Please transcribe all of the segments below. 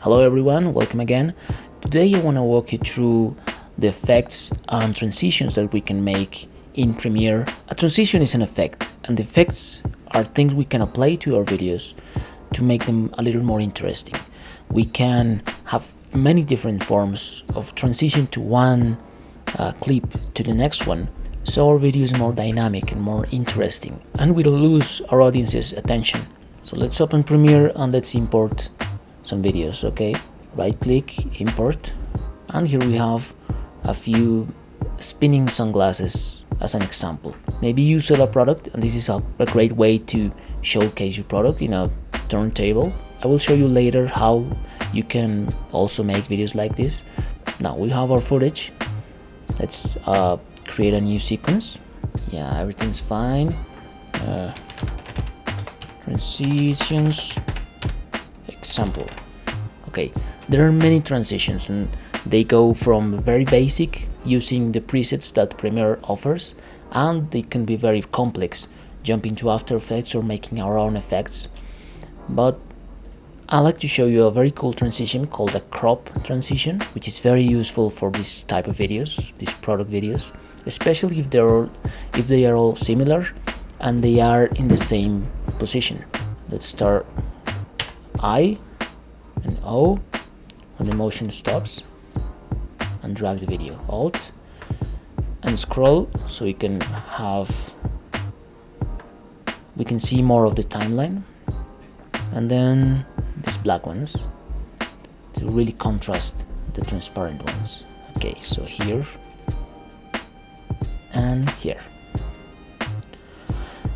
Hello everyone, welcome again. Today I want to walk you through the effects and transitions that we can make in Premiere. A transition is an effect, and the effects are things we can apply to our videos to make them a little more interesting. We can have many different forms of transition to one clip to the next one, so our video is more dynamic and more interesting, and we don't lose our audience's attention. So let's open Premiere and let's import some videos. Okay, right click, import, and here we have a few spinning sunglasses as an example. Maybe you sell a product and this is a great way to showcase your product in a turntable. I will show you later how you can also make videos like this. Now we have our footage. Let's create a new sequence. Yeah, everything's fine. Transitions example. Okay, there are many transitions and they go from very basic, using the presets that Premiere offers, and they can be very complex, jumping to After Effects or making our own effects. But I like to show you a very cool transition called a crop transition, which is very useful for this type of videos, these product videos, especially if they are all similar and they are in the same position. Let's start I and O when the motion stops, and drag the video, Alt and scroll, so we can see more of the timeline, and then these black ones to really contrast the transparent ones. Okay, so here and here.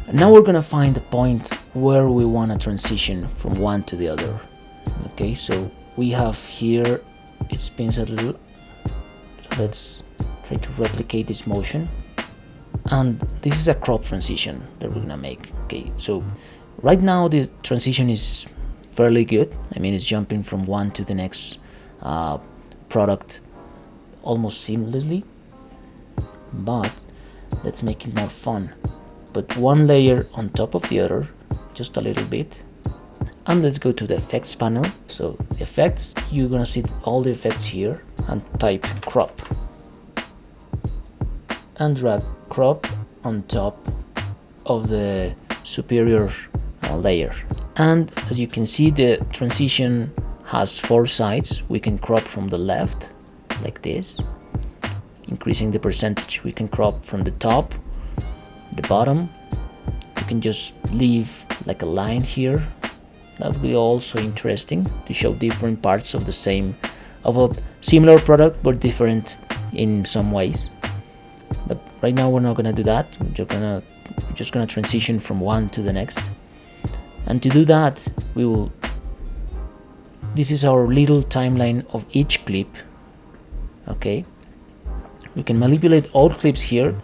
And now we're gonna find the point where we want to transition from one to the other. Okay, so we have here, it spins a little, so let's try to replicate this motion, and this is a crop transition that we're gonna make. Okay, so right now the transition is fairly good. I mean, it's jumping from one to the next product almost seamlessly, but let's make it more fun. Put one layer on top of the other, just a little bit, and let's go to the effects panel. So effects, you're gonna see all the effects here, and type crop and drag crop on top of the superior layer. And as you can see, the transition has 4 sides. We can crop from the left like this, increasing the percentage. We can crop from the top, the bottom. You can just leave like a line here. That will be also interesting to show different parts of a similar product but different in some ways. But right now we're not gonna do that. We're just gonna transition from one to the next. And to do that, this is our little timeline of each clip. Okay, we can manipulate all clips here,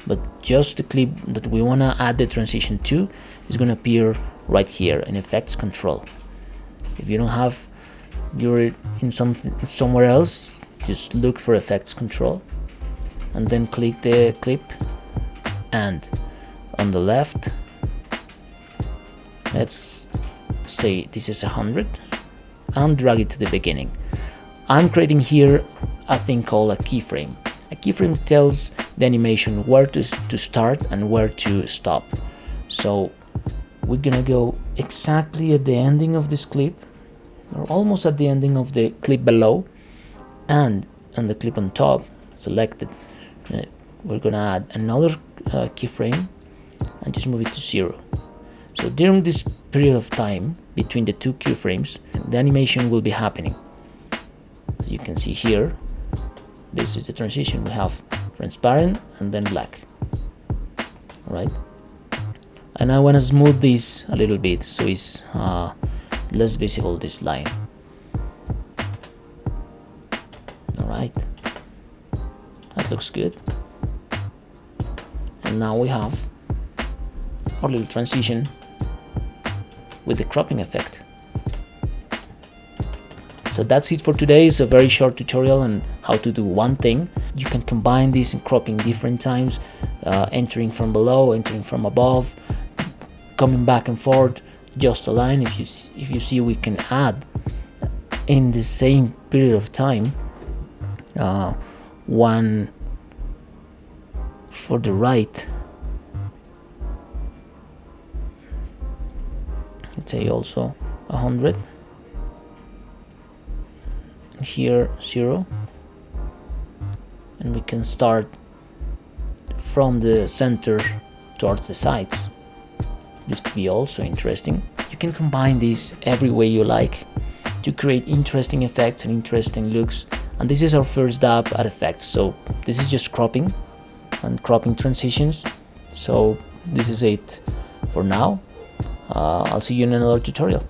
but just the clip that we want to add the transition to is going to appear right here in effects control. If you don't have, you're in somewhere else, just look for effects control and then click the clip, and on the left, let's say this is 100, and drag it to the beginning. I'm creating here a thing called a keyframe. A keyframe tells the animation where to start and where to stop. So we're gonna go exactly at the ending of this clip, or almost at the ending of the clip below, and on the clip on top selected, we're gonna add another keyframe and just move it to 0. So during this period of time between the 2 keyframes, the animation will be happening. As you can see here, this is the transition. We have transparent and then black. All right, and I want to smooth this a little bit so it's less visible, this line. All right, that looks good. And now we have our little transition with the cropping effect. So that's it for today. It's a very short tutorial on how to do one thing. You can combine this in cropping different times, entering from below, entering from above, coming back and forth, just a line. If you see, we can add in the same period of time, one for the right, let's say also 100, and here 0, and we can start from the center towards the sides. This could be also interesting. You can combine this every way you like to create interesting effects and interesting looks. And this is our first dab at effects. So this is just cropping and cropping transitions. So this is it for now. I'll see you in another tutorial.